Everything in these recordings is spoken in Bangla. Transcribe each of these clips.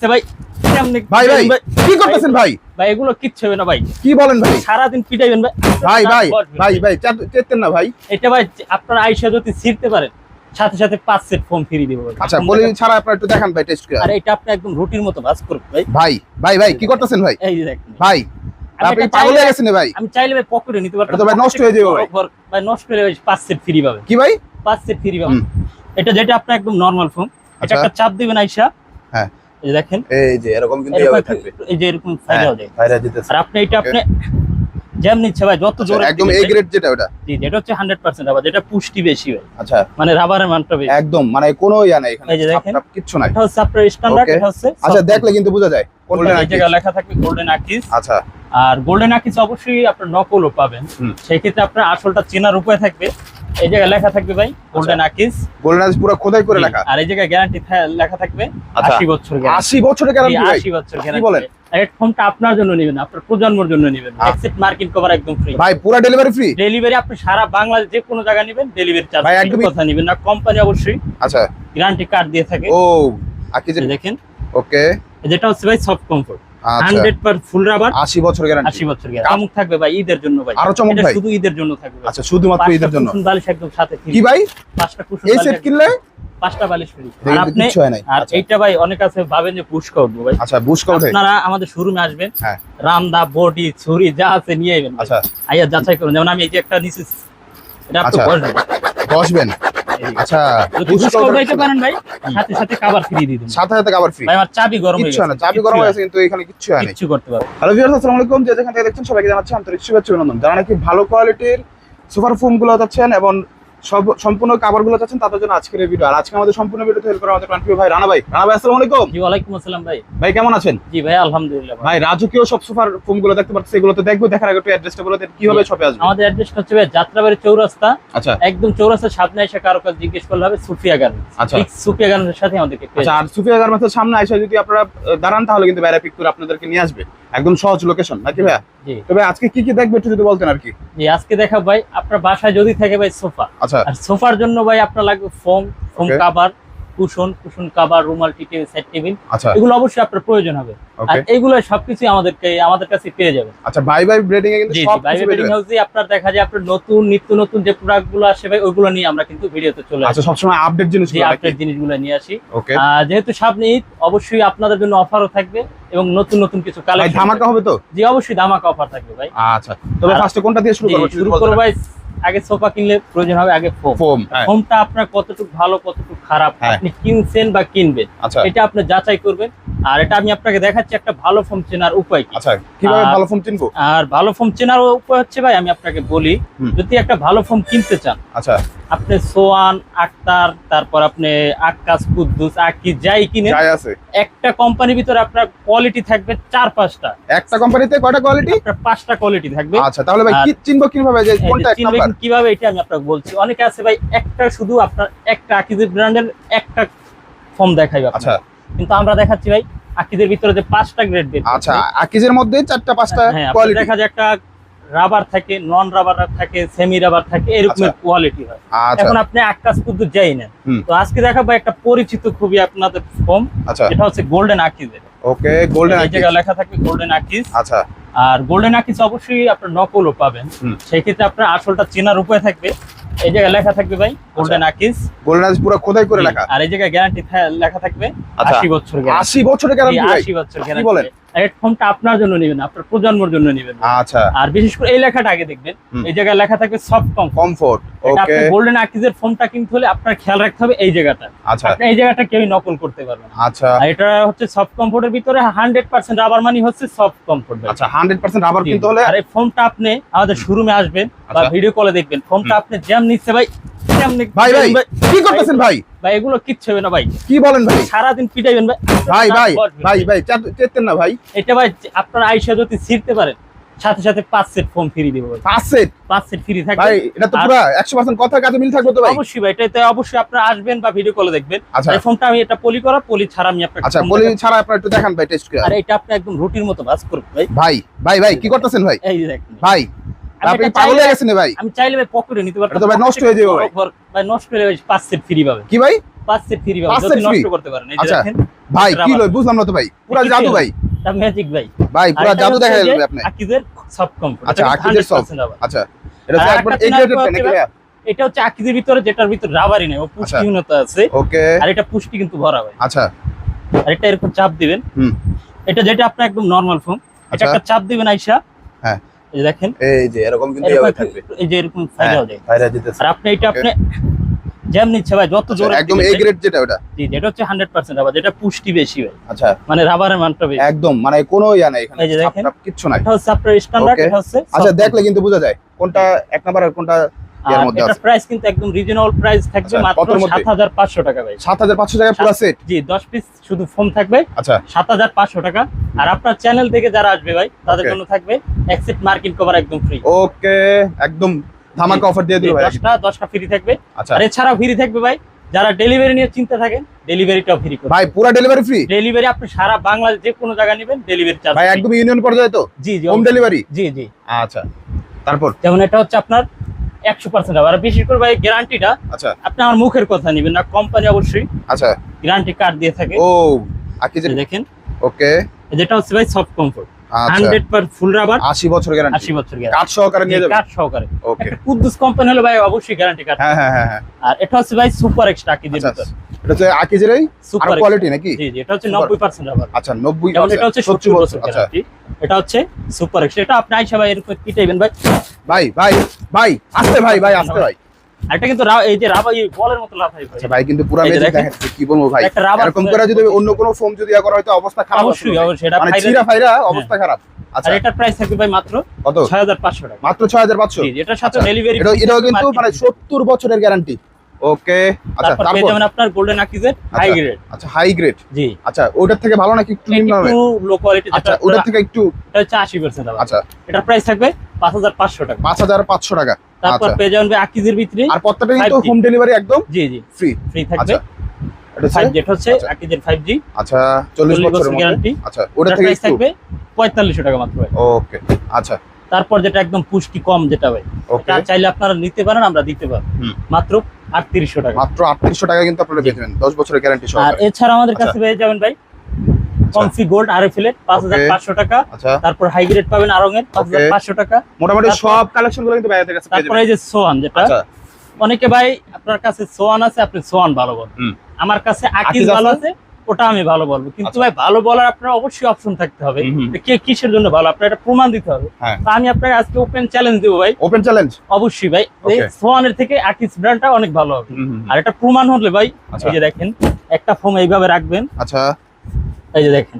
ভাই কেমনে ভাই ভাই কি করতেছেন ভাই? ভাই এগুলো কিচ্ছু হবে না ভাই। কি বলেন ভাই? সারাদিন পিটাইবেন ভাই। ভাই ভাই ভাই ভাই চেতেন না ভাই। এটা ভাই আপনার আইসা যদি ছিড়তে পারেন সাথে সাথে 5 সেট ফোম ফ্রি দিব ভাই। আচ্ছা পলি ছাড়া আপনারা একটু দেখান ভাই টেস্ট করে। আরে এটা আপনি একদম রুটির মতো ভাজ করুন ভাই। ভাই ভাই ভাই কি করতেছেন ভাই? এই যে দেখেন ভাই আপনি পাগল হয়ে গেছেন ভাই। আমি চাইলে ভাই পকেটে নিতে পারতাম। এটা তো ভাই নষ্ট হয়ে যাবে ভাই। ভাই নষ্ট হয়ে যাবে 5 সেট ফ্রি পাবেন। কি ভাই? 5 সেট ফ্রি পাবেন। এটা যেটা আপনার একদম নরমাল ফোম। এটা একটা চাপ দিবেন আইসা। হ্যাঁ এই দেখেন এই যে এরকম কিন্তু এইভাবে থাকবে। এই যে এরকম ফাইরা যায়। ফাইরা দিতেছে। আর আপনি এটা আপনি জ্যাম নিচ্ছে ভাই যত জোরে একদম এই গ্রেড যেটা ওটা। জি এটা হচ্ছে 100% রাবার, যেটা পুষ্টি বেশি ভাই। আচ্ছা মানে রাবারের মানটা বেশি একদম মানে কোনো ইয়া নাই এখানে। এই যে দেখেন কিচ্ছু নাই। এটা হচ্ছে আপনার স্ট্যান্ডার্ড, এটা হচ্ছে আচ্ছা দেখলে কিন্তু বোঝা যায় গোল্ডেন আকিস। এই জায়গায় লেখা থাকবে গোল্ডেন আকিস। আচ্ছা আর গোল্ডেন আকিস অবশ্যই আপনার নকলও পাবেন। সেই ক্ষেত্রে আপনার আসলটা চেনার উপায় থাকবে। এই জায়গায় লেখা থাকবে ভাই গোল্ডেন আকিস। গোল্ডেন আকিস পুরো খোদাই করে লেখা। আর এই জায়গায় গ্যারান্টি লেখা থাকবে 80 বছর গ্যারান্টি। 80 বছরের গ্যারান্টি ভাই? 80 বছর গ্যারান্টি। কি বলেন? হেডফোনটা আপনার জন্য নেবেন, আপনার প্রজন্মের জন্য নেবেন। এক্সেট মার্কিং কভার একদম ফ্রি ভাই, পুরো ডেলিভারি ফ্রি। ডেলিভারি আপনি সারা বাংলাদেশ যে কোনো জায়গা নেবেন ডেলিভারি চার্জ ভাই ফ্রি। একদমই কথা নেবেন না, কোম্পানি অবশ্যই আচ্ছা গ্যারান্টি কার্ড দিয়ে থাকে। ও আকিজের দেখেন ওকে। যেটা হচ্ছে ভাই সফট কমফোর্ট আচ্ছা 100% ফুল রাবার, 80 বছর গ্যারান্টি। 80 বছর গ্যারান্টি। চমক থাকবে ভাই ঈদের জন্য ভাই। আরো চমক এটা ভাই? শুধু ঈদের জন্য থাকবে। আচ্ছা শুধুমাত্র ঈদের জন্য। কুশন বালিশ একদম সাথে ফ্রি। কি ভাই? 5টা কুশন এই বালিশ সেট কিনলে 5টা বালিশ ফ্রি। দেখতে আর আপনি কিচ্ছু হয় নাই। আর আচ্ছা। এইটা ভাই অনেক আছে ভাবেন যে পুশ করবো ভাই। আচ্ছা বুশ কাউটে আপনারা আমাদের শোরুমে আসবেন, হ্যাঁ রামদা বডি ছুরি যা আছে নিয়ে আইবেন। আচ্ছা আইয়া যাচাই করুন। যেমন আমি এই যে একটা নিছি, এটা আপনি আচ্ছা। বসবেন বসবেন। আচ্ছা যদি পুশ করতে পারেন ভাই সাথে সাথে কভার ফ্রি দিয়ে দিন। সাথে সাথে কভার ফ্রি। ভাই আমার চাবি গরম হয়ে কিচ্ছু হয় না, গেছে। চাবি গরম হয়ে গেছে কিন্তু এখানে কিচ্ছু হয় না। কিচ্ছু করতে পারবেন। হ্যালো ভিউয়ার্স, আসসালামু আলাইকুম। যে যেখান থেকে দেখছেন সবাইকে জানাচ্ছি আন্তরিক শুভেচ্ছা অভিনন্দন। যারা নাকি ভালো কোয়ালিটির সুপার ফোম গুলো চাচ্ছেন এবং সম্পূর্ণ কভার গুলো চাচ্ছেন তাদের জন্য আজকের এই ভিডিও। আর আজকে আমাদের সম্পূর্ণ ভিডিওতে হেল্প করা আমাদের প্রাণপ্রিয় ভাই রানা ভাই। রানা ভাই আসসালামু আলাইকুম। জি ওয়ালাইকুম আসসালাম ভাই। ভাই কেমন আছেন? জি ভাই আলহামদুলিল্লাহ ভাই। ভাই রাজকীয় সব সুপার ফোম গুলো দেখতে পাচ্ছি, এগুলো তো দেখবো। দেখার আগে একটু অ্যাড্রেসটা বলে দেন, কিভাবে শপে আসবে? আমাদের অ্যাড্রেসটা হচ্ছে ভাই যাত্রাবাড়ি চৌরাস্তা। আচ্ছা একদম চৌরাস্তার সামনে এসে কারো কাছে জিজ্ঞেস করলে হবে সুফিয়া গার্মেন্টস। আচ্ছা। ঠিক সুফিয়া গার্মেন্টসের সাথে আমাদেরকে পেয়ে আচ্ছা, আর সুফিয়া গার্মেন্টসের সামনে এসে যদি আপনারা দাঁড়ান তাহলে কিন্তু বাইরে পিক করে আপনাদেরকে নিয়ে আসবে। একদম সহজ লোকেশন নাকি ভাইয়া? জি তবে আজকে কি কি দেখবে একটু যদি বলতেন আর কি। জি আজকে দেখা ভাই আপনার বাসায় যদি থাকে ভাই সোফা, আচ্ছা আর সোফার জন্য ভাই আপনার লাগবে foam Okay. Cover, cushion cover, রুমাল, টি টেবিল, সেট টেবিল। আচ্ছা এগুলো অবশ্যই আপনার প্রয়োজন হবে। আর ওকে। এগুলো সবকিছু আমাদের কাছে পেয়ে যাবেন। আচ্ছা ভাই ভাই ব্রেডিং এ কিন্তু জি সব ভাই কিছু বেডিং হাউসে আপনার দেখা যায় আপনার নিত্য নতুন যে প্রোডাক্ট গুলো আসে ভাই ওইগুলো নিয়ে আমরা কিন্তু ভিডিওতে চলে আচ্ছা আসি। সবসময় আপডেট জিনিস যে আপডেট জিনিসগুলো নিয়ে আসি। ওকে। যেহেতু সামনে ঈদ অবশ্যই আপনাদের জন্য অফারও থাকবে এবং নতুন কিছু ভাই কালেকশন ধামাকা হবে তো? জি অবশ্যই ধামাকা অফার থাকবে ভাই। আচ্ছা তবে আর- ফার্স্টে কোনটা দিয়ে শুরু জি, করব? শুরু করব ভাই। আগে সোফা কিনলে প্রয়োজন হবে আগে ফোম। ফোম হ্যাঁ। ফোমটা আপনার কতটুকু ভালো কতটুকু খারাপ হ্যাঁ। আপনি কিনছেন বা কিনবেন আচ্ছা এটা আপনি যাচাই করবেন। আর এটা আমি আপনাকে দেখাচ্ছি একটা ভালো ফোম চেনার উপায় কি। আচ্ছা কিভাবে আর- ভালো ফোম চিনবো? আর ভালো ফোম চেনার উপায় হচ্ছে ভাই আমি আপনাকে বলি, যদি একটা ভালো ফোম কিনতে চান আচ্ছা আপনি সোয়ান, আক্তার, তারপর আপনি আক্কাস, কুদ্দুস, আকি যাই কিনে যাই আছে একটা কোম্পানির ভিতরে আপনার কোয়ালিটি থাকবে 4-5টা। একটা কোম্পানিতে কয়টা কোয়ালিটি? আপনার 5টা কোয়ালিটি থাকবে। আচ্ছা তাহলে ভাই কি চিনবো কিভাবে যে কোনটা এক চিনবেন নাম্বার? কিভাবে এটা আমি আপনাকে বলছি। অনেকে আছে ভাই একটা শুধু আপনার একটা আকিদের ব্র্যান্ডের একটা ফোম দেখাইবে আচ্ছা কিন্তু আমরা দেখাচ্ছি ভাই আকিদের ভিতরে যে 5টা গ্রেড বের আচ্ছা আকিজের মধ্যে 4টা 5টা হ্যাঁ আপনার কোয়ালিটি। দেখা যায় একটা রাবার থাকে, নন রাবার থাকে, সেমি রাবার থাকে, এরকমের আচ্ছা। কোয়ালিটি হয়। আচ্ছা এখন আপনি আক্কাস কুদ্দুস যাই নেন। হুম। তো আজকে দেখাবো একটা পরিচিত খুবই আপনাদের ফোম, আচ্ছা এটা হচ্ছে গোল্ডেন আকিজের। ওকে গোল্ডেন এই আকিজ। জায়গায় লেখা থাকবে গোল্ডেন আকিজ। আচ্ছা আর গোল্ডেন আকিজ অবশ্যই আপনার নকলও পাবেন। সেই ক্ষেত্রে আপনার আসলটা চেনার উপায় থাকবে। এই জায়গায় লেখা থাকবে ভাই গোল্ডেন আকিজ। গোল্ডেন আকিজ পুরো খোদাই করে লেখা। আর এই জায়গায় গ্যারান্টি লেখা থাকবে আচ্ছা। 80 বছর গ্যারান্টি। 80 বছরের গ্যারান্টি ভাই? 80 বছর কি বলেন? গ্যারান্টি। হেডফোনটা আপনার জন্য নেবেন, আপনার প্রজন্মের জন্য নেবেন। আচ্ছা আর বিশেষ করে এই লেখাটা আগে দেখবেন, এই জায়গায় লেখা থাকবে সফট কমফোর্ট। কমফোর্ট এটা ওকে। আপনি গোল্ডেন আকিজের ফোনটা কিনতে হলে আপনার খেয়াল রাখতে হবে এই জায়গাটা। আচ্ছা আপনি এই জায়গাটা কেউই নকল করতে পারবেন না। আচ্ছা আর এটা হচ্ছে সফট কমফোর্টের ভিতরে 100% রাবার মানি হচ্ছে সফট কমফোর্ট। আচ্ছা 100% রাবার কিনতে হলে আর এই ফোনটা আপনি আমাদের শোরুমে আসবেন বা আচ্ছা। ভিডিও কলে দেখবেন। ফোনটা আপনি জ্যাম নিচ্ছে ভাই কেমনে ভাই ভাই কি করতেছেন ভাই? ভাই এগুলো কিচ্ছু হবে না ভাই। কি বলেন ভাই? সারাদিন পিটাইবেন ভাই। ভাই ভাই ভাই ভাই চেতেন না ভাই। এটা ভাই আপনার আইসা যদি ছিড়তে পারেন সাথে সাথে 5 সেট ফোম ফ্রি দিব ভাই। 5 সেট 5 সেট ফ্রি থাকবে ভাই, এটা তো আর- পুরো 100% কথার কাজে মিল থাকবে তো ভাই? অবশ্যই ভাই, এটাতে অবশ্যই আপনারা আসবেন বা ভিডিও কলে দেখবেন। আচ্ছা। এই ফোনটা আমি এটা পলি ছাড়া আমি আপনাকে আচ্ছা ফোন পলি দেখাচ্ছি। ছাড়া আপনারা একটু দেখান ভাই টেস্ট করে। আর এটা আপনি একদম রুটির মতো ভাজ করবেন ভাই। ভাই ভাই ভাই কি করতেছেন ভাই? এই যে দেখেন ভাই আমি আপনি এটা পাগল চাইলে- হয়ে গেছেন ভাই। আমি চাইলে ভাই পকেটে নিতে পারতাম। এটা তো ভাই নষ্ট হয়ে যাবে ভাই। ভাই নষ্ট হয়ে যাবে 5 সেট ফ্রি পাবেন। কি ভাই? 5 সেট ফ্রি পাবেন 5 যদি set free? নষ্ট করতে পারেন এই যে আচ্ছা দেখেন ভাই এটা কি rubber। লই বুঝলাম না তো ভাই পুরা এটা জাদু ভাই এটা ম্যাজিক ভাই ভাই পুরা আর এটা জাদু হচ্ছে দেখাই যে দিলেন আপনি আকিজের সব কমফোর্ট আচ্ছা আকিজের সব আচ্ছা এটা হচ্ছে আর একবার একটা এই চেনার গ্রেডের পর নাকি হচ্ছে ভাইয়া এটা হচ্ছে আকিজের ভিতরে যেটার ভিতর রাবারই নেই ও পুষ্টিহীনতা আছে ওকে আর এটা পুষ্টি কিন্তু ভরা ভাই আচ্ছা আর এটা এরকম চাপ দিবেন হুম এটা যেটা আপনার একদম নরমাল ফোম এটা আচ্ছা। একটা চাপ দিবেন আইসা হ্যাঁ এই যে দেখেন এই যে এরকম কিন্তু এরকম এইভাবে থাকবে এই যে এরকম ফাইদা যায় ভাইরা দিতেছে আর আপনি এটা আপনি যেমন ইচ্ছা ভাই যত জোরে একদম দিবেন এই ভাই। গ্রেড যেটা ওটা জি জি, এটা হচ্ছে 100% রাবার যেটা পুষ্টি বেশি ভাই আচ্ছা মানে রাবারের মানটা বেশি একদম মানে কোনো ইয়া নাই এখানে এই যে ছাপ দেখেন। টাপ কিচ্ছু নাই এটা হচ্ছে আপনার স্ট্যান্ডার্ড Okay. এটা হচ্ছে আচ্ছা soft দেখলে কিন্তু বোঝা যায় কোনটা এক নাম্বার আর কোনটা এর আর মধ্যে এটা আছে প্রাইস কিন্তু একদম রিজনেবল প্রাইস থাকবে আচ্ছা, মাত্র কতর মধ্যে? 7500 টাকা ভাই 7500 টাকা পুরো সেট জি 10 পিস শুধু ফোম থাকবে আচ্ছা 7500 টাকা আর আপনার চ্যানেল থেকে যারা আসবে ভাই তাদের Okay. জন্য থাকবে এক্সেট মার্কিন কভার একদম ফ্রি ওকে একদম ধামাকা অফার দিয়ে দিল ভাই 10টা ফ্রি থাকবে আচ্ছা আর এছাড়াও ফ্রি থাকবে ভাই যারা ডেলিভারি নিয়ে চিন্তা থাকেন ডেলিভারিটাও ফ্রি করবে ভাই পুরো ডেলিভারি ফ্রি ডেলিভারি আপনি সারা বাংলাদেশ যে কোনো জায়গা নেবেন ডেলিভারি চার্জ ভাই একদম ইউনিয়ন পর্যায়ে তো জি জি হোম ডেলিভারি জি জি আচ্ছা তারপর যেমন এটা হচ্ছে আপনার 100% হবে আর বিশেষ করে ভাই গ্যারান্টিটা আচ্ছা আপনি আমার মুখের কথা নেবেন না কোম্পানি অবশ্যই আচ্ছা গ্যারান্টি কার্ড দিয়ে থাকে ও আকি যে এই দেখেন ওকে যেটা হচ্ছে ভাই সফট কমফোর্ট আচ্ছা 100% ফুল রাবার 80 বছর গ্যারান্টি 80 বছর গ্যারান্টি কার্ড সহকারে নিয়ে যাবে কার্ড সহকারে ওকে একটা কুদ্দুস কোম্পানি হলো ভাই অবশ্যই গ্যারান্টি কার্ড হ্যাঁ হ্যাঁ হ্যাঁ হ্যাঁ আর এটা হচ্ছে ভাই সুপার এক্সট্রা কি আচ্ছা ভিতর এটা হচ্ছে আকিজেরই আর সুপার কোয়ালিটি নাকি জি জি এটা হচ্ছে Super। 90% রাবার আচ্ছা 90 যেমন এটা হচ্ছে 70 বছর আচ্ছা গ্যারান্টি এটা হচ্ছে সুপার এক্সট্রা এটা আপনি আইসা ভাই এরকম কিটাইবেন ভাই ভাই ভাই ভাই আসতে ভাই ভাই আসতে ভাই আর এটা কিন্তু এই যে রাবার এই বলের মতো লাফাই ভাই আচ্ছা ভাই কিন্তু পুরো এই যে ম্যাজিক দেখেন। দেখেন কি বলবো ভাই একটা rubber এরকম করে যদি অন্য কোনো ফোম যদি ইয়া করা হয়তো অবস্থা খারাপ হতো অবশ্যই ভাই। অবশ্যই এটা মানে ফাইনাল চিরা ফাইরা অবস্থা খারাপ আচ্ছা আর এটার প্রাইস থাকবে ভাই মাত্র কত 6500 টাকা মাত্র 6500 জি এটার সাথে আচ্ছা, ডেলিভারি এটাও কিন্তু মানে 70 বছরের গ্যারান্টি ওকে আচ্ছা তারপর পেয়ে তারপর যাবেন আপনার গোল্ডেন আকিজের হাই গ্রেড আচ্ছা হাই গ্রেড জি আচ্ছা ওটার থেকে ভালো নাকি একটু নিম্ন হবে একটু লো কোয়ালিটি আচ্ছা যেটা ওটার থেকে একটু এটা হচ্ছে 80% আবার আচ্ছা এটার প্রাইস থাকবে 5500 টাকা 5500 টাকা তারপর আচ্ছা পেয়ে যাবেন ভাই আকিজের ভিতরে আর প্রত্যেকটা কিন্তু 5G হোম ডেলিভারি একদম জি জি ফ্রি ফ্রি থাকবে আচ্ছা এটা 5 যেটা হচ্ছে আচ্ছা। আকিজের 5G আচ্ছা 40 বছরের মধ্যে গ্যারান্টি আচ্ছা ওটা এটার থেকে প্রাইস একটু থাকবে 4500 টাকা মাত্র ভাই ওকে আচ্ছা তারপর যেটা একদম পুষ্টি কম যেটা ভাই ওকে এটা চাইলে আপনারা নিতে পারেন আমরা দিতে পারবো হুম। মাত্র 3800 টাকা মাত্র 3800 টাকা কিন্তু আপনারা পেয়ে যাবেন 10 বছরের গ্যারান্টি আর সহকারে এছাড়া আমাদের আচ্ছা। কাছে পেয়ে যাবেন ভাই কনফি গোল্ড আরএফএল 5500 টাকা আচ্ছা তারপর হাই গ্রেড পাবেন আরং এর 5500 টাকা মোটামুটি তারপর- সব কালেকশন গুলো কিন্তু বাইরে কাছে পেয়ে তারপরে যাবেন এই যে সোয়ান যেটা আচ্ছা অনেকে ভাই আপনার কাছে সোয়ান আছে আপনি সোয়ান ভালো বলেন হুম। আমার কাছে আকিজ আকিজ ভালো আছে? আছে ওটা আমি ভালো বলবো কিন্তু আচ্ছা। ভাই ভালো বলার আপনার অবশ্যই অপশন থাকতে হবে হুম, হুম। যে কে কিসের জন্য ভালো আপনার এটা প্রমাণ দিতে হবে হ্যাঁ তো আমি আপনাকে আজকে ওপেন চ্যালেঞ্জ দেবো ভাই ওপেন চ্যালেঞ্জ অবশ্যই ভাই এই Okay. সোয়ানের থেকে আকিজ ব্র্যান্ডটা অনেক ভালো হবে আর এটা প্রমাণ হলে ভাই আচ্ছা। এই যে দেখেন একটা ফোম এইভাবে রাখবেন আচ্ছা এই যে দেখেন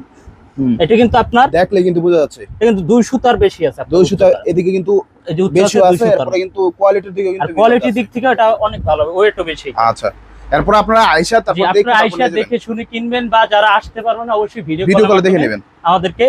হুম। এটা কিন্তু আপনার দেখলে কিন্তু বোঝা যাচ্ছে এটা কিন্তু 2 সুতার বেশি আছে আপনার 2 সুতা উচ্চতা। এদিকে কিন্তু এই যে উচ্চতা বেশি 2 আছে সুতার। এরপরে কিন্তু কোয়ালিটির দিকে আর কিন্তু কোয়ালিটির দিক থেকে এটা অনেক ভালো হবে ওয়েটও বেশি আচ্ছা এরপর আপনারা আয়শা জি তারপর দেখে আপনারা তারপর আইসা নিয়ে যাবেন। দেখে শুনে কিনবেন বা যারা আসতে পারবেন না অবশ্যই ভিডিও ভিডিও কলে দেখে নেবেন আমাদেরকে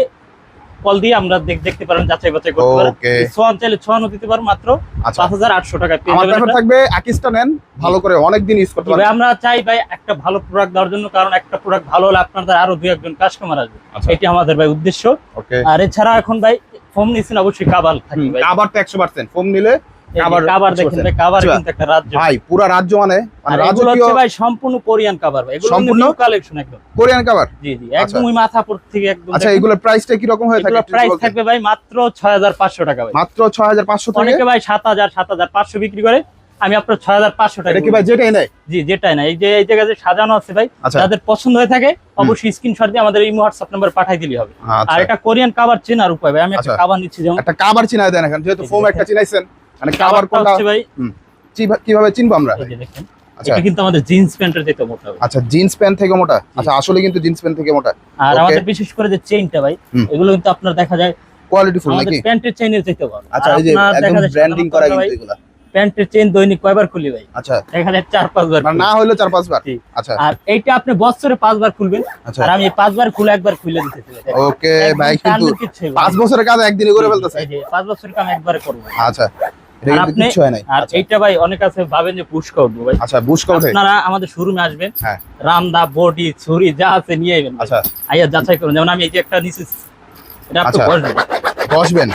কল দিয়ে আমরা দেখতে পারেন যাচাই বাছাই করতে পারেন Okay. সোয়ান চাইলে সোয়ানও দিতে পারেন মাত্র আচ্ছা 5800 টাকা পেয়ে আমার যাবেন ব্যাপার এটা। থাকবে আকিজটা নেন ভালো করে অনেক দিন ইউজ করতে জি ভাই, পারবেন আমরা চাই ভাই একটা ভালো প্রোডাক্ট দেওয়ার জন্য কারণ একটা প্রোডাক্ট ভালো হলে আপনাদের আরো 2-1 জন কাস্টমার আসবে আচ্ছা এটি আমাদের ভাই উদ্দেশ্য ওকে আর এছাড়া এখন ভাই ফোন নিছেন অবশ্যই কাবার থাকবে ভাই আবার তো 100% ফোম নিলে এই যে কাবার দেখেন ভাই কাবার আচ্ছা। কিন্তু একটা রাজ্য ভাই পুরো রাজ্য মানে আর এগুলো রাজকীয় হচ্ছে ভাই সম্পূর্ণ কোরিয়ান কাবার ভাই এগুলো সম্পূর্ণ? নিউ কালেকশন একদম কোরিয়ান কভার জি জি একদম ওই মাথাপুর থেকে একদম আচ্ছা এগুলোর প্রাইসটা কি রকম হয়ে থাকে একটু প্রাইস বলতেন? থাকবে ভাই মাত্র 6500 টাকা ভাই মাত্র 6500 টাকা অনেকে ভাই 7500 বিক্রি করে আমি আপনার 6500 টাকা এটা কি ভাই যেটাই নেয় জি যেটাই না এই যে এই জায়গায় যে সাজানো আছে ভাই আচ্ছা। যাদের পছন্দ হয়ে থাকে অবশ্যই স্ক্রিনশট দিয়ে আমাদের এই হোয়াটসঅ্যাপ নাম্বার পাঠিয়ে দিলেই হবে আর আচ্ছা এটা কোরিয়ান কাবার চেনার উপায় ভাই আমি একটা আচ্ছা। কাবার নিচ্ছি যেমন একটা কভার চিনায় দেন এখন যেহেতু এই যে ফোম দেখেন। একটা চিনাইছেন মানে কভার কাবারটা কোনটা হচ্ছে ভাই কিভাবে চিনবো আমরা এই যে দেখেন আচ্ছা এটা কিন্তু আমাদের জিন্স প্যান্টের যেতে মোটা হবে আচ্ছা জিন্স প্যান্ট থেকে মোটা আচ্ছা আসলে কিন্তু জিন্স প্যান্ট থেকে মোটা আর Okay. আমাদের বিশেষ করে যে চেইনটা ভাই হুম। এগুলো কিন্তু আপনার দেখা যায় কোয়ালিটি ফুল আমাদের নাকি প্যান্টের চেইনের যেতে ভালো আচ্ছা এই যে একদম ব্র্যান্ডিং করা কিন্তু এগুলা প্যান্টের চেইন দৈনিক কয়বার খুলি ভাই আচ্ছা দেখা যায় 4-5 বার মানে খুলি। না হলে 4-5 বার জি। আচ্ছা আর এইটা আপনি বছরে 5 বার খুলবেন আচ্ছা আর আমি 5 বার খুলে একবার খুলে দিতেছি ভাই। ওকে একদম ভাই কিন্তু টার্নের কিচ্ছু হবে না। 5 বছরের কাজ একদিনে করে ফেলতেছে এই যে 5 বছরের কাম একবারে করব আচ্ছা এটা আর কিন্তু আপনি কিছু হয় নাই আর আচ্ছা এইটা ভাই অনেক আছে ভাবেন যে পুশ করবো ভাই আচ্ছা বুশ করে আপনারা আমাদের শোরুমে আসবেন হ্যাঁ রামদা বডি ছুরি যা আছে নিয়ে আইবেন ভাই। আচ্ছা আইয়া যাচাই করুন যেমন আমি এই যে একটা নিছি এটা আপনি আচ্ছা। বসবেন বসবেন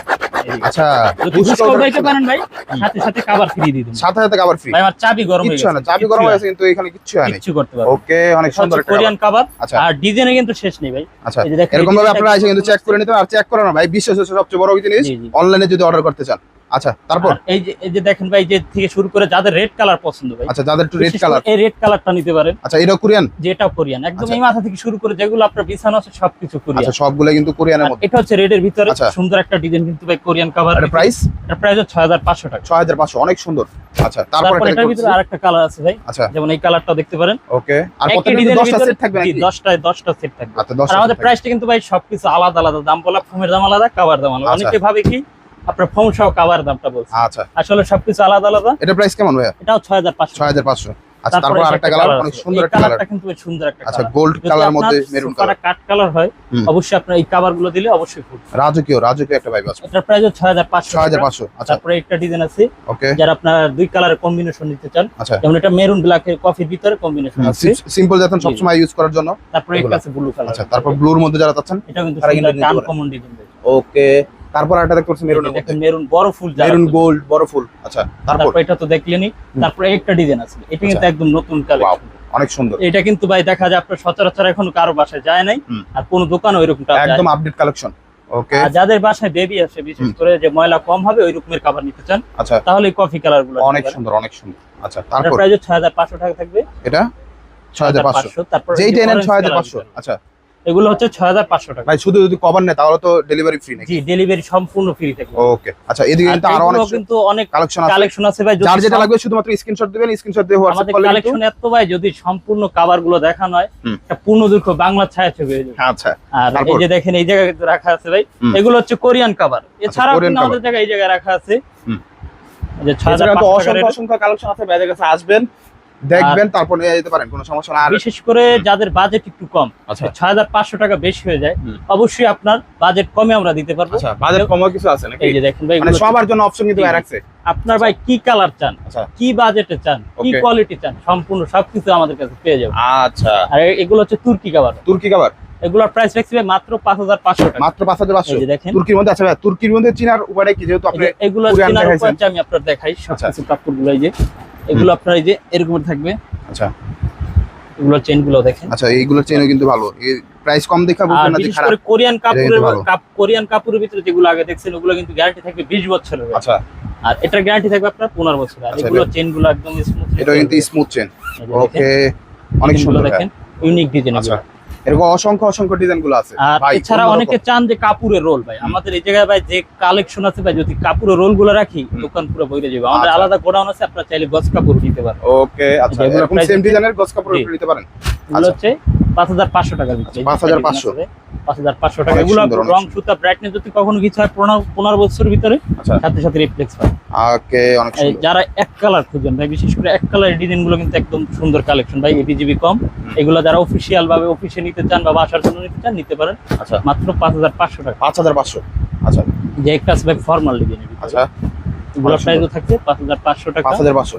আচ্ছা যদি বুঝতেও পাইতে পারেন ভাই, সাথে সাথে কভার ফ্রি দিয়ে দেব। সাথে সাথে কভার ফ্রি। ভাই আমার চাবি গরম হয়ে কিচ্ছু গেছে, না, চাবি গরম হয়ে গেছে কিন্তু এখানে কিচ্ছু হয়নি, কিচ্ছু করতে পারবেন। ওকে, অনেক সুন্দর একটা কোরিয়ান কভার। আচ্ছা। আর ডিজাইনে কিন্তু শেষ নেই ভাই। আচ্ছা, এই যে দেখেন, এরকম ভাবে এই আপনারা এসে কিন্তু চেক করে নিতে পারেন। আর চেক করা না ভাই, বিশ্বাস হচ্ছে সবচেয়ে বড় জিনিস জি, জি। অনলাইনে যদি অর্ডার করতে চান। আচ্ছা, তারপর আর এই যে দেখেন ভাই, যে থেকে শুরু করে যাদের রেড কালার পছন্দ ভাই, আচ্ছা, যাদের একটু রেড বিশেষ করে কালার, এই রেড কালারটা নিতে পারেন। আচ্ছা, এটাও কোরিয়ান, যেটা কোরিয়ান একদম আচ্ছা। এই মাথা থেকে শুরু করে যেগুলো আপনার বিছানো আছে সবকিছু কোরিয়ান। আচ্ছা, সবগুলো কিন্তু কোরিয়ানের আর মধ্যে। এটা হচ্ছে রেডের ভিতরে আচ্ছা। সুন্দর একটা ডিজাইন কিন্তু ভাই, কোরিয়ান কভার। এটা প্রাইস, এটা প্রাইস হচ্ছে 6500 টাকা। 6500, অনেক সুন্দর। আচ্ছা, তারপর তারপর এটা এটার ভিতরে আরেকটা কালার আছে ভাই, আচ্ছা, যেমন এই কালারটাও দেখতে পারেন। ওকে। আর একই প্রত্যেকটা ডিজাইনের 10টা ভিতরে সেট থাকবে জি, নাকি? 10টা সেট থাকবে। আচ্ছা, 10টা আর আমাদের প্রাইসটা কিন্তু ভাই সবকিছু আলাদা আলাদা দাম বলা, ফোমের দাম আলাদা, কভার দাম আলাদা। আচ্ছা। অনেকে ভাবে কি আপনার ফোম সহ কভার দামটা বলছে, আচ্ছা, আসলে সবকিছু আলাদা আলাদা। এটা প্রাইস কেমন ভাইয়া? এটাও 6500। 6500। আচ্ছা, তারপর আরেকটা কালার, অনেক সুন্দর একটা কালার। কালারটা কিন্তু বেশ সুন্দর একটা আচ্ছা, কালার। গোল্ড যদি কালার আপনার মধ্যে মেরুন সোফাটা কালার, কাট কালার হয়, হুম। অবশ্যই আপনার এই কভার গুলো দিলে অবশ্যই ফুটবে। রাজকীয় একটা ভাইব আছে। এটার প্রাইস 6500। 6500। আচ্ছা, তারপরে একটা ডিজাইন আছে, ওকে। যারা আপনার দুই কালারের কম্বিনেশন নিতে চান, আচ্ছা, যেমন এটা মেরুন ব্ল্যাক এর কফির ভিতরে কম্বিনেশন আছে। সিম্পল যাতেন জি, সবসময় ইউজ করার জন্য। তারপরে একটা আছে ব্লু কালার। আচ্ছা, তারপর ব্লুর মধ্যে যারা চাচ্ছেন, এটা কিন্তু তারা কিন্তু নিতে পারেন। Uncommon design. ওকে। তারপর একটা দেখতে পাচ্ছি মেরুনের মধ্যে, দেখেন মেরুন বড় ফুল, মেরুন গোল্ড বড় ফুল। আচ্ছা, তারপর তারপর এটা তো দেখলেনই। তারপরে একটা ডিজাইন আছে, এটা কিন্তু আচ্ছা। একদম নতুন ওয়াও, কালেকশন। অনেক সুন্দর। এটা কিন্তু ভাই দেখা যায় আপনার সচরাচর এখন কারো বাসায় যায় নাই, হুম। আর কোন দোকানে ওইরকমটা একদম আপডেট কালেকশন। ওকে, আর যাদের বাসায় বেবি আছে, বিশেষ করে যে ময়লা কম হবে ওই রকমের কভার নিতে চান, আচ্ছা, তাহলে এই কফি কালার গুলো অনেক সুন্দর, অনেক সুন্দর। আচ্ছা, তারপর প্রাইস 6500 টাকা থাকবে। এটা 6500। তারপর যেইটা নেন orange 6500। color আচ্ছা এগুলো হচ্ছে 6500 টাকা। ভাই, শুধু যদি কভার নেয় তাহলে তো ডেলিভারি ফ্রি নাকি? জি, ডেলিভারি সম্পূর্ণ ফ্রি থাকবে। ওকে। আচ্ছা, এদিকে কিন্তু আরো অনেক কিন্তু অনেক কালেকশন আছে। কালেকশন আছে ভাই, যদি যার যেটা লাগবে শুধুমাত্র স্ক্রিনশট দিবেন, স্ক্রিনশট দিয়ে হোয়াটসঅ্যাপ আমাদের করলে কিন্তু। কালেকশন এত ভাই, যদি সম্পূর্ণ কভার গুলো দেখানো হয়, হুম। একটা পূর্ণ দৈর্ঘ্য বাংলা ছায়াছবি হয়ে যাবে। আচ্ছা, আর তারপর? এই যে দেখেন এই জায়গায় কিন্তু রাখা আছে ভাই, হুম। এগুলো হচ্ছে কোরিয়ান কভার। এছাড়াও কোরিয়ান কিন্তু আমাদের জায়গায় এই জায়গায় রাখা আছে, হুম। এই যে এছাড়া তো 6500 অসংখ্য টাকা। অসংখ্য কালেকশন আছে, বাইরের কাছে আসবেন, দেখবেন, তারপর নিয়ে যেতে পারেন, কোনো সমস্যা না। আর বিশেষ করে যাদের বাজেট একটু কম, আচ্ছা, 6500 টাকা বেশি হয়ে যায়, হুম। অবশ্যই আপনার বাজেট কমে আমরা দিতে পারবো। আচ্ছা, বাজেট কমও কিছু আছে নাকি? এই যে দেখেন ভাই, মানে এগুলো সবার জন্য অপশন কিন্তু জি, জি। রাখছে। আপনার ভাই কি কালার চান, আচ্ছা, কি বাজেটে চান, কি Okay. কোয়ালিটি চান, সম্পূর্ণ সবকিছু আমাদের কাছে পেয়ে যাবেন। আচ্ছা, আর এগুলো হচ্ছে তুর্কি কভার। তুর্কি কভার এগুলোর প্রাইস রাখছি ভাই মাত্র 5500 টাকা। মাত্র 5500। এই যে দেখেন, তুর্কির মধ্যে আছে ভাই, তুর্কির মধ্যে চিনার উপায়টা কি? যেহেতু আপনি এগুলো কোরিয়ান চেনার দেখাইছেন। উপায় আমি আপনার দেখাই সবকিছু কাপড়গুলো। এই যে এগুলো আপনার এই যে এরকম থাকবে, আচ্ছা, এগুলো চেন গুলো দেখেন। আচ্ছা, এইগুলোর চেনও কিন্তু ভালো। এই প্রাইস কম দেখা আর বুঝবেন না যে বিশেষ খারাপ। করে কোরিয়ান কিন্তু ভালো। কোরিয়ান কাপড়ের ভিতরে যেগুলো আগে দেখছেন, ওগুলো কিন্তু গ্যারান্টি থাকবে 20 বছরের। আচ্ছা, আর এটার গ্যারান্টি থাকবে আপনার 15 বছর। আর আচ্ছা, এগুলো চেন গুলো একদম স্মুথ। এটা কিন্তু স্মুথ চেন। ওকে, অনেক সুন্দর দেখেন, ইউনিক ডিজাইন। আচ্ছা, এরকম অসংখ্য অসংখ্য ডিজাইন গুলো আছে আর ভাই। এছাড়া অনেকে চান যে কাপড়ের রোল ভাই, আমাদের এই জায়গায় ভাই যে কালেকশন আছে ভাই, যদি কাপড়ের রোল গুলো রাখি দোকান পুরো বইরে যাবে। আমাদের আচ্ছা। আলাদা গোডাউন আছে, আপনারা চাইলে গস কাপড় নিতে পারেন। ওকে, আচ্ছা, এগুলো এরকম price সেম আছে। ডিজাইনের গস কাপড় জি। নিতে পারেন। এগুলো আচ্ছা, হচ্ছে 5500 টাকার ভিতরে। 5500 5500 টাকা। অনেক এগুলো সুন্দর, অনেক রং সুতা ব্রাইটনেস যদি কখনো কিছু হয় 15 বছরের ভিতরে আচ্ছা, সাথে সাথে রিফ্লেক্স হয়। ওকে, অনেক এই সুন্দর। যারা এক কালার খুঁজবেন ভাই, বিশেষ করে এক কালারের ডিজাইন গুলো কিন্তু একদম সুন্দর কালেকশন ভাই, এপিজিবি কম। এগুলো যারা অফিসিয়াল ভাবে অফিসে নিতে চান বা বাসার জন্য নিতে চান, নিতে পারেন। আচ্ছা, মাত্র 5500 টাকা। 5500। আচ্ছা, যে একটা আছে ভাই ফর্মাল ডিজাইনের ভিতরে, আচ্ছা, এগুলো অনেক প্রাইসও থাকছে 5500 টাকা। 5500।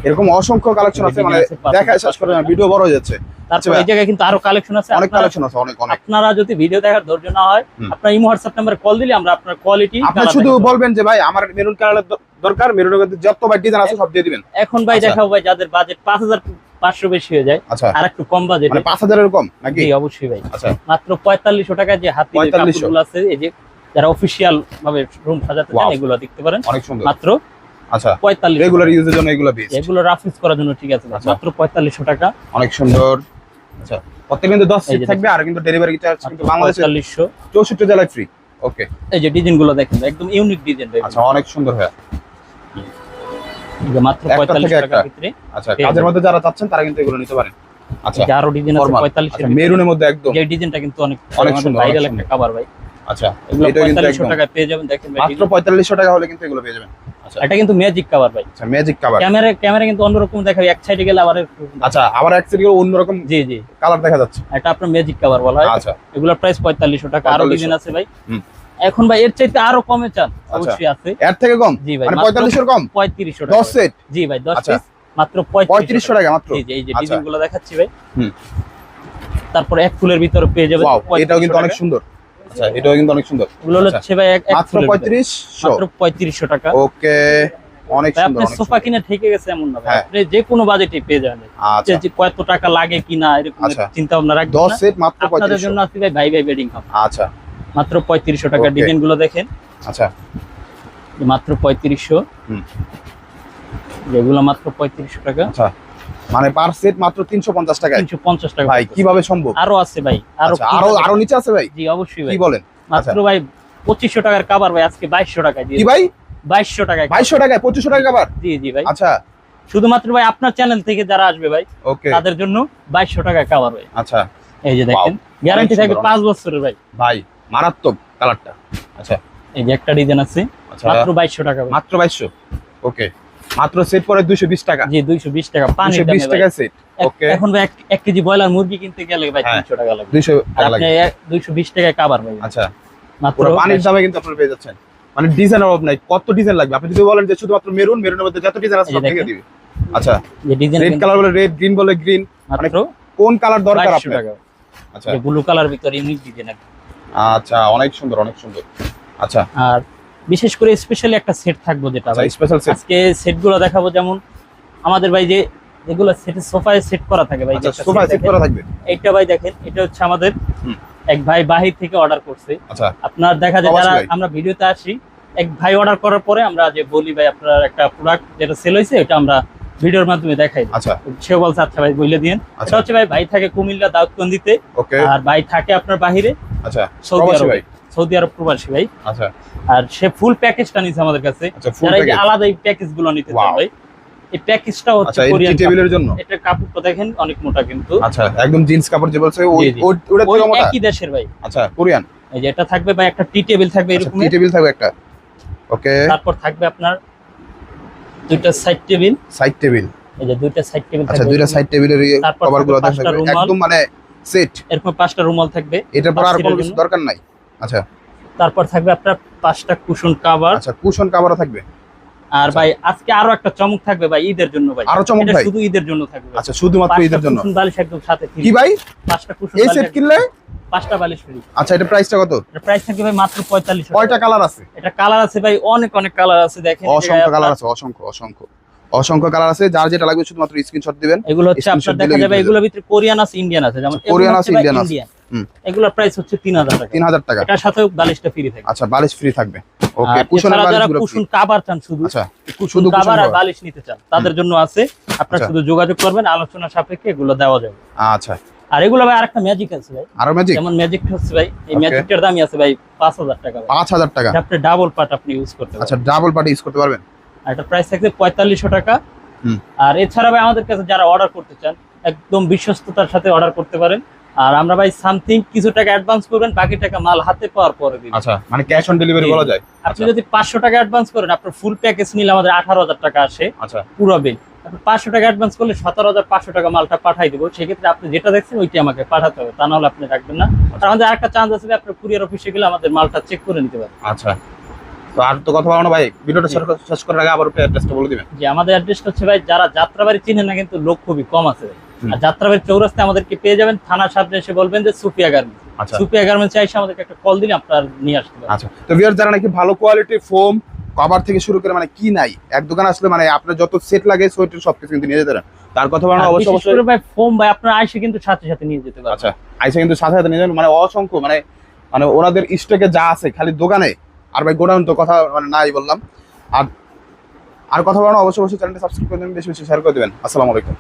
এরকম অসংখ্য কালেকশন আছে, মানে দেখা শেষ করে না, ভিডিও বড় হয়ে যাচ্ছে। তারপর এই জায়গায় কিন্তু আরো কালেকশন আছে। অনেক কালেকশন আছে, অনেক অনেক। আপনারা যদি ভিডিও দেখার ধৈর্য না হয়, আপনার ইমো হোয়াটসঅ্যাপ নাম্বারে কল দিলে আমরা আপনার কোয়ালিটি আপনি শুধু বলবেন যে ভাই আমার মেরুন কালারের দরকার, মেরুনের মধ্যে যত ভাই ডিজাইন আছে সব দিয়ে দিবেন। এখন ভাই আচ্ছা। দেখাবো ভাই যাদের বাজেট 5500 বেশি হয়ে যায়, আচ্ছা, আর একটু কম বাজেট। মানে 5000 এর কম নাকি? জি অবশ্যই ভাই। আচ্ছা, মাত্র 4500 টাকা যে হাতি 4500 কাপড়গুলো আছে, এই যে যারা অফিসিয়াল ভাবে রুম সাজাতে চান, Wow. এগুলো দেখতে পারেন। অনেক সুন্দর। মাত্র আচ্ছা, 4500। রেগুলার ইউজের জন্য এগুলো বেস্ট। এগুলো রাফ ইউজ করার জন্য ঠিক আছে ভাই। আচ্ছা। মাত্র 4500 টাকা। অনেক সুন্দর। আচ্ছা, প্রত্যেক কিন্তু 10 এই সিট যে থাকবে, আর কিন্তু ডেলিভারি চার্জ কিন্তু বাংলাদেশে 4500। 64 জেলায় ফ্রি। ওকে, এই যে ডিজাইন গুলো দেখেন একদম ইউনিক ডিজাইন ভাই। আচ্ছা, অনেক সুন্দর হয়। এই যে মাত্র একটা থেকে 4500 একটা। টাকার ভিতরে। আচ্ছা, কাজের মধ্যে যারা চাচ্ছেন তারা কিন্তু এগুলো নিতে পারেন। আচ্ছা, এই যে আরো ডিজাইন আছে Formal। 4500 আচ্ছা, মেরুনের মধ্যে একদম। যে ডিজাইনটা কিন্তু অনেক অনেক সুন্দর, ভাইরাল অনেক একটা কভার ভাই। আচ্ছা, এগুলো এটা কিন্তু 4500 একদম টাকায় পেয়ে যাবেন। দেখেন ভাই, মাত্র 4500 টাকা হলে কিন্তু এগুলো পেয়ে যাবেন। আচ্ছা, এটা কিন্তু ম্যাজিক কভার ভাই। আচ্ছা, ম্যাজিক কভার। ক্যামেরা কিন্তু অন্যরকম দেখাবে, এক সাইডে গেলে আবার আচ্ছা, আবার এক সাইডে অন্যরকম জি জি, কালার দেখা যাচ্ছে। এটা আপনার ম্যাজিক কভার বলা হয়। আচ্ছা, এগুলোর প্রাইস 4500 টাকা। আরো 4500 ডিজাইন আছে ভাই। হুম। এখন ভাই এর চাইতে আরো কমে চান, অবশ্যই আছে। এর থেকে কম? জি ভাই, মানে মাত্র 4500 এর কম? 3500 টাকা। 10 সেট? জি ভাই, 10 আচ্ছা। পিস মাত্র 3500 টাকা মাত্র? জি জি, এই যে আচ্ছা। ডিজাইন গুলো দেখাচ্ছি ভাই। হুম। তারপর এক ফুলের ভিতরে পেয়ে যাবেন ওয়াও, 3500 এটাও কিন্তু অনেক টাকা। সুন্দর। আচ্ছা এটাও কিন্তু অনেক সুন্দর। এগুলো হচ্ছে ভাই এক মাত্র 3500, মাত্র 3500 টাকা। ওকে অনেক ভাই সুন্দর। আপনি সোফা কিনে ঠেকে গেছে এমন না ভাই, হ্যাঁ। আপনি যে কোনো বাজেটে পেয়ে যাবেন। আচ্ছা যে কত টাকা লাগে কিনা এরকম আচ্ছা। চিন্তা ভাবনা রাখবেন 10 না। সেট মাত্র আপনাদের 3500। জন্য আছে ভাই ভাই ভাই বেডিং কাপ আচ্ছা মাত্র 3500 টাকা। Okay. ডিজাইন গুলো দেখেন আচ্ছা মাত্র 3500, হুম। যেগুলো মাত্র 3500 টাকা। আচ্ছা মানে পার সেট মাত্র 350 টাকায় 350 টাকা ভাই, কিভাবে সম্ভব? আরো আছে ভাই, আরো আচ্ছা আরো নিচে আছে ভাই? জি অবশ্যই ভাই। কি বলেন? মাত্র ভাই 2500 টাকার কভার ভাই আজকে 2200 টাকায় দিয়ে কি ভাই 2200 টাকায় 2200 টাকায় 2500 টাকা আবার? জি জি ভাই। আচ্ছা শুধুমাত্র ভাই আপনার চ্যানেল থেকে যারা আসবে ভাই ওকে তাদের জন্য 2200 টাকায় কভার ভাই। আচ্ছা এই যে দেখেন গ্যারান্টি থাকবে 5 বছরের ভাই। ভাই মারাত্মক কালারটা। আচ্ছা এই যে একটা ডিজাইন আছে আচ্ছা মাত্র 2200 টাকা ভাই। মাত্র 2200, ওকে মাত্র সেট পরে 220 টাকা। জি 220 টাকা পানি 220 টাকা সেট, ওকে এখন ভাই 1 কেজি ব্রয়লার মুরগি কিনতে গেলে ভাই হ্যাঁ। 300 টাকা লাগবে। 200 আর টাকা আপনি লাগে। 220 টাকায় কভার ভাই আচ্ছা মাত্র পুরো পানির দামে কিন্তু আপনারা পেয়ে যাচ্ছেন। মানে ডিজাইন অভাব নাই, কত ডিজাইন লাগবে আপনি যদি বলেন যে শুধুমাত্র মেরুনের মধ্যে যত ডিজাইন আছে এই যে সব থেকে দেখেন। দিবে। আচ্ছা যে ডিজাইন রেড কালার বলে রেড, গ্রিন বলে গ্রিন, মানে মাত্র কোন কালার দরকার 2200 আপনার? টাকা। আচ্ছা যে ব্লু কালার ভিতরে ইউনিক ডিজাইন আছে। আচ্ছা অনেক সুন্দর অনেক সুন্দর। আচ্ছা আর বিশেষ করে স্পেশালি একটা সেট থাকবো যেটা আচ্ছা ভাই স্পেশাল সেট। আজকে সেটগুলো দেখাবো। যেমন আমাদের ভাই যে যেগুলো সেটের সোফায় সেট করা থাকে ভাই, আচ্ছা যেটা সোফা set সেট দেখেন, করা থাকবে। এইটা ভাই দেখেন এটা হচ্ছে আমাদের হুম। এক ভাই বাহির থেকে অর্ডার করছে। আচ্ছা আপনার দেখা যায় প্রবাসী যারা ভাই। আমরা ভিডিওতে আসি এক ভাই অর্ডার করার পরে আমরা যে বলি ভাই আপনার একটা প্রোডাক্ট যেটা সেল হয়েছে এটা আমরা ভিডিওর মাধ্যমে দেখাই দিই। আচ্ছা সেও বলছে আচ্ছা ভাই বলে দিন। আচ্ছা। এটা হচ্ছে ভাই থাকে কুমিল্লা দাউদকান্দিতে, ওকে আর ভাই থাকে আপনার বাহিরে আচ্ছা সৌদি প্রবাসী আরবে, ভাই। সৌদি আরব প্রবাসী ভাই। আচ্ছা আর সে ফুল প্যাকেজটা নিছে আমাদের কাছে। আচ্ছা ফুল যারা এই যে প্যাকেজ। আলাদা এই প্যাকেজ গুলো নিতে চান Wow. ভাই, এই প্যাকেজটা হচ্ছে আচ্ছা এই কোরিয়ান টেবিলের জন্য। এটা কাপড়টা দেখেন অনেক মোটা কিন্তু আচ্ছা একদম জিন্স কাপড় যে বলছে ওই জি, জি। ওটা ওই থেকে মোটা। একই দেশের ভাই। আচ্ছা কোরিয়ান। এই যে এটা থাকবে ভাই একটা টি টেবিল থাকবে আচ্ছা এরকম। টি টেবিল থাকবে একটা, ওকে তারপর থাকবে আপনার দুইটা সাইড টেবিল। Side table. এই যে দুইটা সাইড টেবিল আচ্ছা থাকবে দুইটা সাইড টেবিলের তারপর কভারগুলো থাকবে পাঁচটা থাকবে রুমাল। একদম মানে সেট। এরকম 5টা রুমাল থাকবে। এটার পর আর কোনো বাচ্চাদের কিছু জন্য। দরকার নাই। আচ্ছা তারপর থাকবে আপনার 5টা কুশন কভার। আচ্ছা কুশন কভারও থাকবে। আর ভাই আজকে আরো একটা চমক থাকবে ভাই ঈদের জন্য ভাই। আরো চমক এটা ভাই? শুধু ঈদের জন্য থাকবে। আচ্ছা শুধুমাত্র ঈদের জন্য। কুশন বালিশ একদম সাথে free। কি ভাই 5টা কুশন এই বালিশ সেট কিনলে? 5টা বালিশ ফ্রি। আচ্ছা এটা প্রাইসটা কত? এটা প্রাইস থাকবে ভাই মাত্র 4500 কয়টা কালার আছে? এটা কালার আছে ভাই অনেক অনেক কালার আছে দেখেন। অসংখ্য কালার আছে, অসংখ্য অসংখ্য অসংখ্য কালার আছে। যার যেটা লাগবে শুধুমাত্র স্ক্রিনশট দিবেন। এগুলো হচ্ছে Screenshot আপনার দেখা দিলেই যাবে হয়ে এগুলোর ভিতরে কোরিয়ান আছে ইন্ডিয়ান আছে। যেমন আচ্ছা, কোরিয়ান আছে, ইন্ডিয়ান আছে। হুম। এগুলোর প্রাইস হচ্ছে 3000 টাকা। 3000 টাকা। এটার সাথেও বালিশটা ফ্রি থাকবে। আচ্ছা বালিশ ফ্রি থাকবে, ওকে আর কুশনের এছাড়া যারা বালিশগুলো কুশন free। কভার চান শুধু আচ্ছা কুশন শুধু কুশন কভার আর cover। বালিশ নিতে চান তাদের জন্য আছে। আপনারা আচ্ছা। শুধু যোগাযোগ করবেন, আলোচনা সাপেক্ষে এগুলো দেওয়া যাবে। আচ্ছা আর এগুলো ভাই আরেকটা ম্যাজিক আছে ভাই। আরো ম্যাজিক যেমন ম্যাজিকটা হচ্ছে ভাই এই Okay. ম্যাজিকটার দামই আছে ভাই 5000 টাকা ভাই। 5000 টাকা। এটা আপনি ডাবল পার্ট আপনি ইউজ করতে আচ্ছা পারবেন। ডাবল পার্টি ইউজ করতে পারবেন। আর এটা প্রাইস থাকবে 4500 টাকা। হুম। আর এছাড়া ভাই আমাদের কাছে যারা অর্ডার করতে চান একদম বিশ্বস্ততার সাথে অর্ডার করতে পারেন। আর আমরা ভাই সামথিং কিছু টাকা অ্যাডভান্স করবেন, বাকি টাকা মাল হাতে পাওয়ার পরে দিবেন। আচ্ছা মানে ক্যাশ অন ডেলিভারি জি। বলা যায়। আপনি যদি 500 টাকা অ্যাডভান্স করেন আপনার ফুল প্যাকেজ নিলে আমাদের 18000 টাকা আসে আচ্ছা পুরো বিল। আপনি 500 টাকা অ্যাডভান্স করলে 17500 টাকা মালটা পাঠাই দেবো। সেক্ষেত্রে আপনি যেটা দেখছেন ওইটি আমাকে পাঠাতে হবে, তা নাহলে আপনি রাখবেন না। আর আমাদের আরেকটা চান্স আছে যে আপনার কুরিয়ার অফিসে গেলে আমাদের মালটা চেক করে নিতে পারেন। আচ্ছা তো আর তো কথা বলো না ভাই, ভিডিওটা শেষ করার আগে আবার একটু অ্যাড্রেসটা বলে দিবেন। যে আমাদের অ্যাড্রেসটা হচ্ছে ভাই যারা যাত্রাবাড়ি চিনেন না কিন্তু লোক খুবই কম আছে ভাই। হুম। আর যাত্রাবাড়ি চৌরাস্তায় আমাদেরকে পেয়ে যাবেন, থানার সামনে এসে বলবেন যে সুফিয়া গার্মেন্টস। আচ্ছা সুফিয়া গার্মেন্টস এসে আমাদেরকে একটা কল দিলে আপনার নিয়ে আসতে পারেন। আচ্ছা তো ভিউয়ার যারা নাকি ভালো কোয়ালিটির ফোম কভার থেকে শুরু করে মানে কি নাই এক দোকান আসলে মানে আপনার যত সেট লাগে সোয়েটার সবকিছু কিন্তু নিয়ে যেতে পারেন। তার কথা বলো না আর অবশ্যই বিশেষ অবশ্যই। করে ভাই ফোম ভাই আপনার আইসে কিন্তু সাথে সাথে নিয়ে যেতে পারেন। আচ্ছা আইসা কিন্তু সাথে সাথে নিয়ে যাবেন, মানে অসংখ্য মানে মানে ওনাদের স্টকে যা আছে খালি দোকানে আর ভাই গোডাউন তো কথা মানে নাই বললাম। আর আর কথা বলো না অবশ্যই অবশ্যই চ্যানেলটা সাবস্ক্রাইব করে দেবেন, বেশি বেশি শেয়ার করে দেবেন। আসসালামু আলাইকুম।